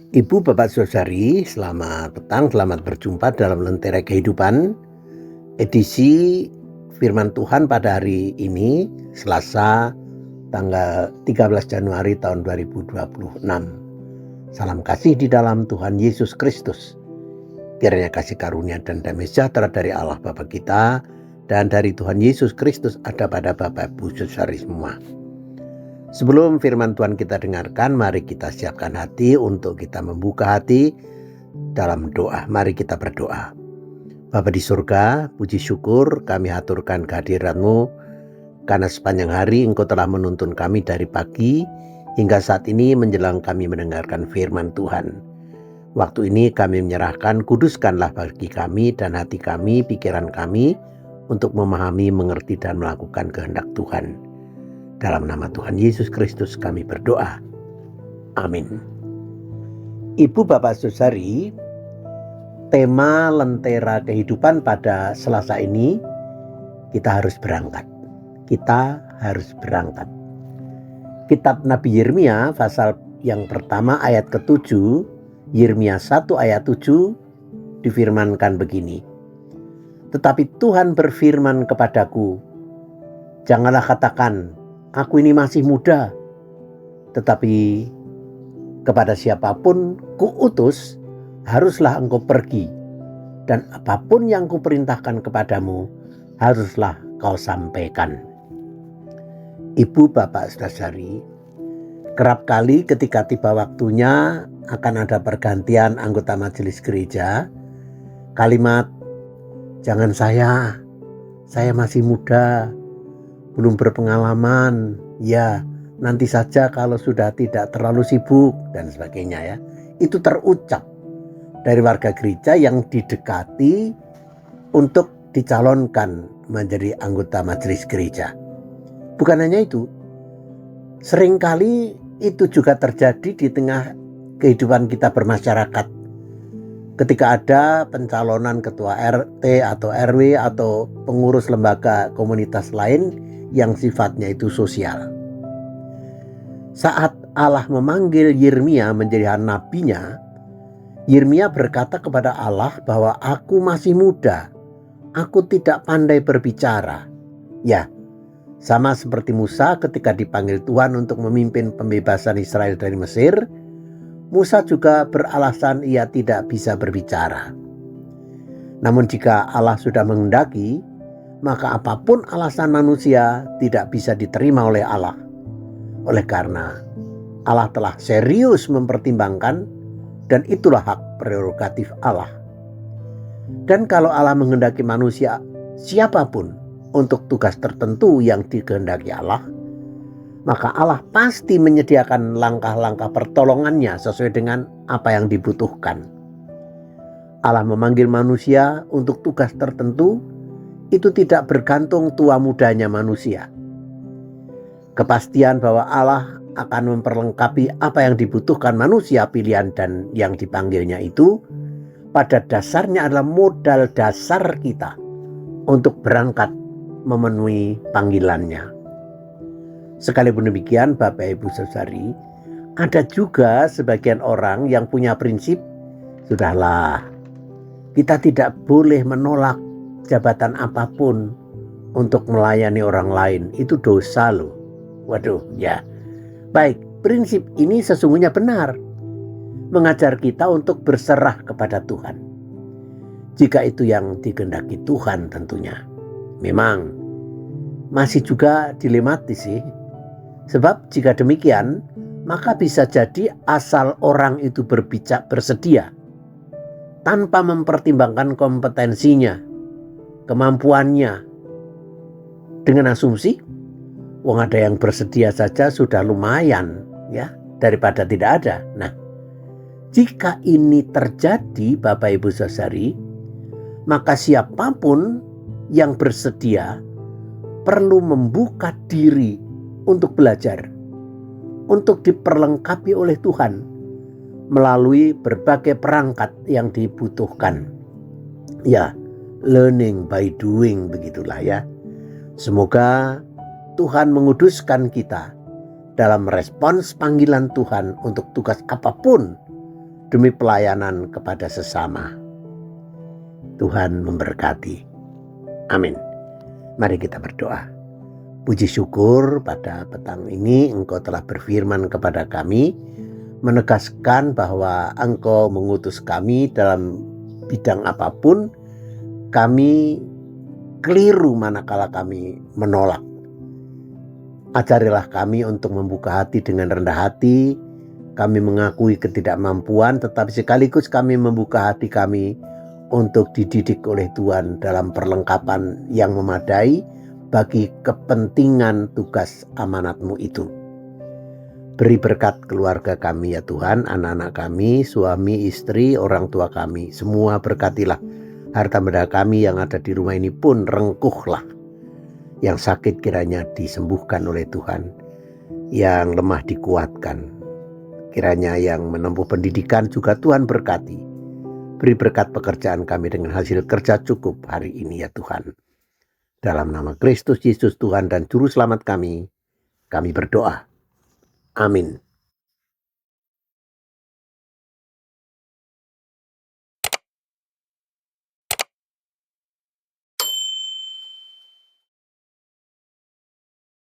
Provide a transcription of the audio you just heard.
Ibu, Bapak, Saudari, selamat petang, selamat berjumpa dalam Lentera Kehidupan, edisi Firman Tuhan pada hari ini, Selasa, tanggal 13 Januari tahun 2026. Salam kasih di dalam Tuhan Yesus Kristus. Kiranya kasih karunia dan damai sejahtera dari Allah Bapa kita dan dari Tuhan Yesus Kristus ada pada Bapak Ibu Saudari semua. Sebelum firman Tuhan kita dengarkan, mari kita siapkan hati untuk kita membuka hati dalam doa. Mari kita berdoa. Bapa di surga, puji syukur kami haturkan kehadiran-Mu, karena sepanjang hari Engkau telah menuntun kami dari pagi hingga saat ini menjelang kami mendengarkan firman Tuhan. Waktu ini kami menyerahkan, kuduskanlah bagi kami dan hati kami, pikiran kami, untuk memahami, mengerti, dan melakukan kehendak Tuhan. Dalam nama Tuhan Yesus Kristus kami berdoa. Amin. Ibu, Bapak, Saudari, tema Lentera Kehidupan pada Selasa ini, kita harus berangkat. Kita harus berangkat. Kitab Nabi Yirmia pasal yang pertama ayat ke-7, Yirmia 1 ayat 7 difirmankan begini. Tetapi Tuhan berfirman kepadaku, janganlah katakan, aku ini masih muda, tetapi kepada siapapun kuutus, haruslah engkau pergi, dan apapun yang kuperintahkan kepadamu, haruslah kau sampaikan. Ibu, Bapak, Saudari, kerap kali ketika tiba waktunya akan ada pergantian anggota majelis gereja, kalimat, jangan saya masih muda, belum berpengalaman, ya nanti saja kalau sudah tidak terlalu sibuk dan sebagainya ya. Itu terucap dari warga gereja yang didekati untuk dicalonkan menjadi anggota majelis gereja. Bukan hanya itu, seringkali itu juga terjadi di tengah kehidupan kita bermasyarakat. Ketika ada pencalonan ketua RT atau RW atau pengurus lembaga komunitas lain yang sifatnya itu sosial. Saat Allah memanggil Yirmia menjadi nabinya, Yirmia berkata kepada Allah bahwa aku masih muda, aku tidak pandai berbicara. Ya, sama seperti Musa ketika dipanggil Tuhan untuk memimpin pembebasan Israel dari Mesir, Musa juga beralasan ia tidak bisa berbicara. Namun jika Allah sudah menghendaki, maka apapun alasan manusia tidak bisa diterima oleh Allah. Oleh karena Allah telah serius mempertimbangkan, dan itulah hak prerogatif Allah. Dan kalau Allah menghendaki manusia siapapun untuk tugas tertentu yang dikehendaki Allah, maka Allah pasti menyediakan langkah-langkah pertolongannya sesuai dengan apa yang dibutuhkan. Allah memanggil manusia untuk tugas tertentu, itu tidak bergantung tua mudanya manusia. Kepastian bahwa Allah akan memperlengkapi apa yang dibutuhkan manusia pilihan dan yang dipanggilnya itu, pada dasarnya adalah modal dasar kita untuk berangkat memenuhi panggilannya. Sekalipun demikian, Bapak, Ibu, Saudari, ada juga sebagian orang yang punya prinsip, sudahlah, kita tidak boleh menolak jabatan apapun untuk melayani orang lain, itu dosa loh. Waduh, ya. Baik, prinsip ini sesungguhnya benar, mengajar kita untuk berserah kepada Tuhan. Jika itu yang dikehendaki Tuhan tentunya. Memang masih juga dilematis sih. Sebab jika demikian, maka bisa jadi asal orang itu bersedia tanpa mempertimbangkan kompetensinya, kemampuannya, dengan asumsi wong ada yang bersedia saja sudah lumayan ya, daripada tidak ada. Nah, jika ini terjadi Bapak Ibu Saudari, maka siapapun yang bersedia perlu membuka diri untuk belajar, untuk diperlengkapi oleh Tuhan melalui berbagai perangkat yang dibutuhkan. Ya, learning by doing, begitulah ya. Semoga Tuhan menguduskan kita dalam respons panggilan Tuhan untuk tugas apapun demi pelayanan kepada sesama. Tuhan memberkati. Amin. Mari kita berdoa. Puji syukur pada petang ini Engkau telah berfirman kepada kami, menegaskan bahwa Engkau mengutus kami dalam bidang apapun. Kami keliru manakala kami menolak. Ajarilah kami untuk membuka hati dengan rendah hati. Kami mengakui ketidakmampuan, tetapi sekaligus kami membuka hati kami untuk dididik oleh Tuhan dalam perlengkapan yang memadai bagi kepentingan tugas amanat-Mu itu. Beri berkat keluarga kami ya Tuhan, anak-anak kami, suami, istri, orang tua kami. Semua berkatilah. Harta benda kami yang ada di rumah ini pun rengkuhlah. Yang sakit kiranya disembuhkan oleh Tuhan. Yang lemah dikuatkan. Kiranya yang menempuh pendidikan juga Tuhan berkati. Beri berkat pekerjaan kami dengan hasil kerja cukup hari ini ya Tuhan. Dalam nama Kristus Yesus Tuhan dan Juru Selamat kami berdoa. Amin.